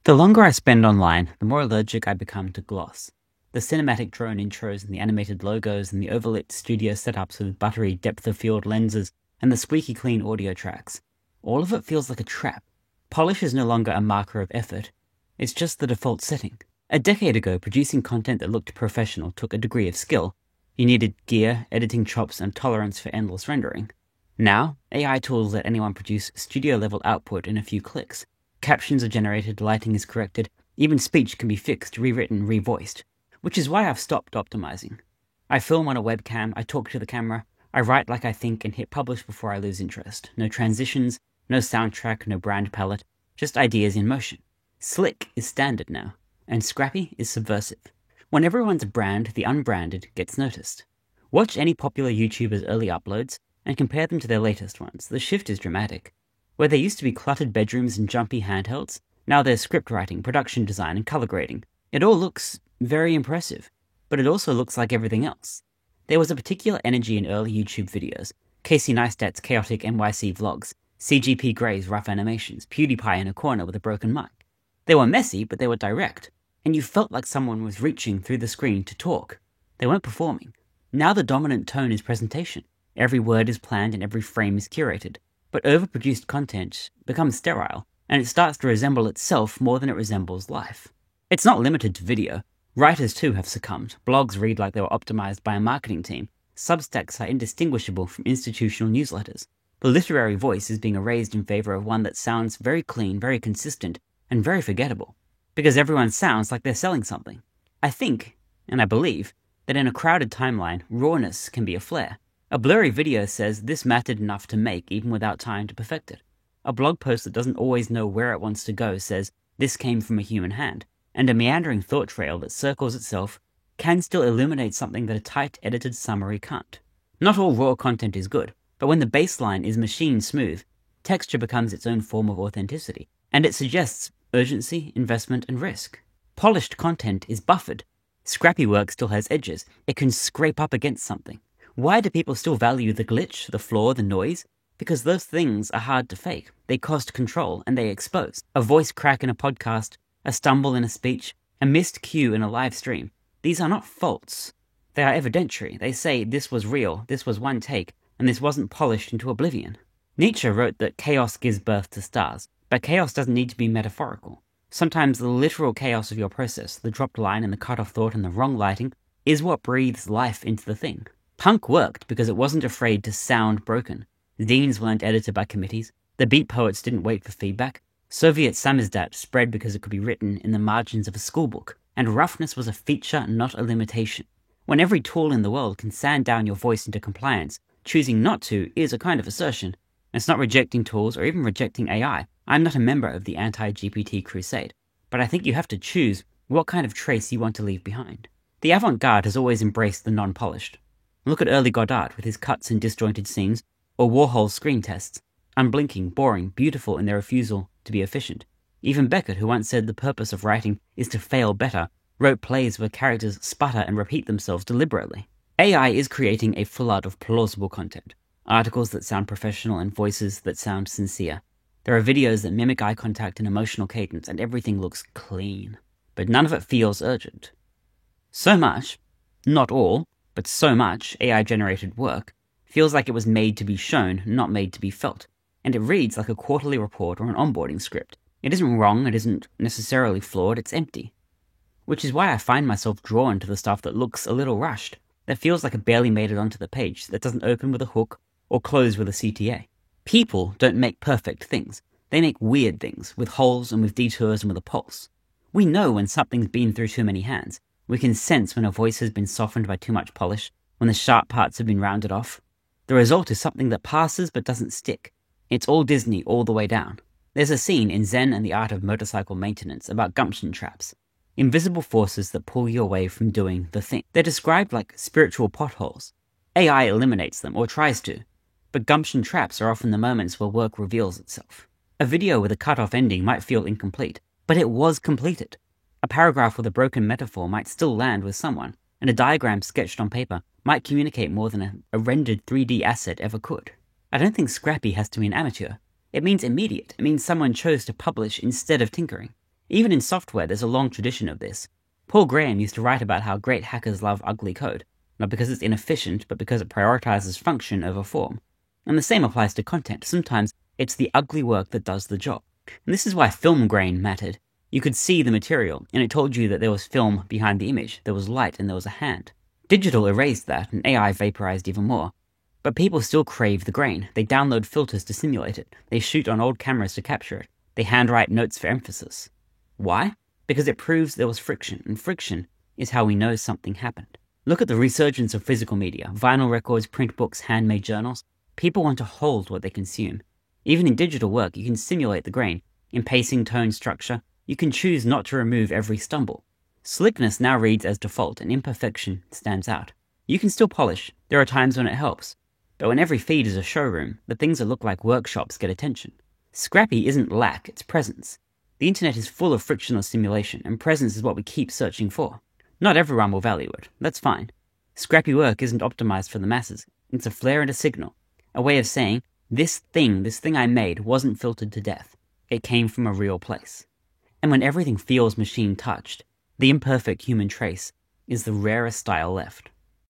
The longer I spend online, the more allergic I become to gloss. The cinematic drone intros and the animated logos and the overlit studio setups with buttery depth of field lenses and the squeaky clean audio tracks. All of it feels like a trap. Polish is no longer a marker of effort. It's just the default setting. A decade ago, producing content that looked professional took a degree of skill. You needed gear, editing chops, and tolerance for endless rendering. Now, AI tools let anyone produce studio-level output in a few clicks. Captions are generated, lighting is corrected, even speech can be fixed, rewritten, revoiced. Which is why I've stopped optimizing. I film on a webcam, I talk to the camera, I write like I think and hit publish before I lose interest. No transitions, no soundtrack, no brand palette, just ideas in motion. Slick is standard now, and scrappy is subversive. When everyone's a brand, the unbranded gets noticed. Watch any popular YouTuber's early uploads, and compare them to their latest ones. The shift is dramatic. Where there used to be cluttered bedrooms and jumpy handhelds, now there's script writing, production design, and color grading. It all looks very impressive, but it also looks like everything else. There was a particular energy in early YouTube videos. Casey Neistat's chaotic NYC vlogs, CGP Grey's rough animations, PewDiePie in a corner with a broken mic. They were messy, but they were direct, and you felt like someone was reaching through the screen to talk. They weren't performing. Now the dominant tone is presentation. Every word is planned and every frame is curated. But overproduced content becomes sterile, and it starts to resemble itself more than it resembles life. It's not limited to video. Writers too have succumbed. Blogs read like they were optimized by a marketing team. Substacks are indistinguishable from institutional newsletters. The literary voice is being erased in favor of one that sounds very clean, very consistent, and very forgettable. Because everyone sounds like they're selling something. I think, and I believe, that in a crowded timeline, rawness can be a flair. A blurry video says this mattered enough to make even without time to perfect it. A blog post that doesn't always know where it wants to go says this came from a human hand. And a meandering thought trail that circles itself can still illuminate something that a tight edited summary can't. Not all raw content is good, but when the baseline is machine smooth, texture becomes its own form of authenticity, and it suggests urgency, investment, and risk. Polished content is buffered. Scrappy work still has edges. It can scrape up against something. Why do people still value the glitch, the flaw, the noise? Because those things are hard to fake. They cost control, and they expose. A voice crack in a podcast, a stumble in a speech, a missed cue in a live stream. These are not faults. They are evidentiary. They say this was real, this was one take, and this wasn't polished into oblivion. Nietzsche wrote that chaos gives birth to stars, but chaos doesn't need to be metaphorical. Sometimes the literal chaos of your process, the dropped line and the cut-off thought and the wrong lighting, is what breathes life into the thing. Punk worked because it wasn't afraid to sound broken. Zines weren't edited by committees. The beat poets didn't wait for feedback. Soviet samizdat spread because it could be written in the margins of a schoolbook. And roughness was a feature, not a limitation. When every tool in the world can sand down your voice into compliance, choosing not to is a kind of assertion. It's not rejecting tools or even rejecting AI. I'm not a member of the anti-GPT crusade. But I think you have to choose what kind of trace you want to leave behind. The avant-garde has always embraced the non-polished. Look at early Godard with his cuts and disjointed scenes, or Warhol's screen tests, unblinking, boring, beautiful in their refusal to be efficient. Even Beckett, who once said the purpose of writing is to fail better, wrote plays where characters sputter and repeat themselves deliberately. AI is creating a flood of plausible content. Articles that sound professional and voices that sound sincere. There are videos that mimic eye contact and emotional cadence, and everything looks clean. But none of it feels urgent. So much, not all, but so much AI-generated work feels like it was made to be shown, not made to be felt. And it reads like a quarterly report or an onboarding script. It isn't wrong, it isn't necessarily flawed, it's empty. Which is why I find myself drawn to the stuff that looks a little rushed, that feels like it barely made it onto the page, that doesn't open with a hook or close with a CTA. People don't make perfect things. They make weird things, with holes and with detours and with a pulse. We know when something's been through too many hands. We can sense when a voice has been softened by too much polish, when the sharp parts have been rounded off. The result is something that passes but doesn't stick. It's all Disney all the way down. There's a scene in Zen and the Art of Motorcycle Maintenance about gumption traps. Invisible forces that pull you away from doing the thing. They're described like spiritual potholes. AI eliminates them, or tries to. But gumption traps are often the moments where work reveals itself. A video with a cut-off ending might feel incomplete, but it was completed. A paragraph with a broken metaphor might still land with someone, and a diagram sketched on paper might communicate more than a rendered 3D asset ever could. I don't think scrappy has to mean amateur. It means immediate. It means someone chose to publish instead of tinkering. Even in software, there's a long tradition of this. Paul Graham used to write about how great hackers love ugly code, not because it's inefficient, but because it prioritizes function over form. And the same applies to content. Sometimes it's the ugly work that does the job. And this is why film grain mattered. You could see the material, and it told you that there was film behind the image, there was light, and there was a hand. Digital erased that, and AI vaporized even more. But people still crave the grain. They download filters to simulate it. They shoot on old cameras to capture it. They handwrite notes for emphasis. Why? Because it proves there was friction, and friction is how we know something happened. Look at the resurgence of physical media, vinyl records, print books, handmade journals. People want to hold what they consume. Even in digital work, you can simulate the grain. In pacing, tone, structure, you can choose not to remove every stumble. Slickness now reads as default, and imperfection stands out. You can still polish. There are times when it helps. But when every feed is a showroom, the things that look like workshops get attention. Scrappy isn't lack, it's presence. The internet is full of frictionless simulation, and presence is what we keep searching for. Not everyone will value it. That's fine. Scrappy work isn't optimized for the masses. It's a flare and a signal. A way of saying, this thing I made wasn't filtered to death. It came from a real place. And when everything feels machine touched, the imperfect human trace is the rarest style left.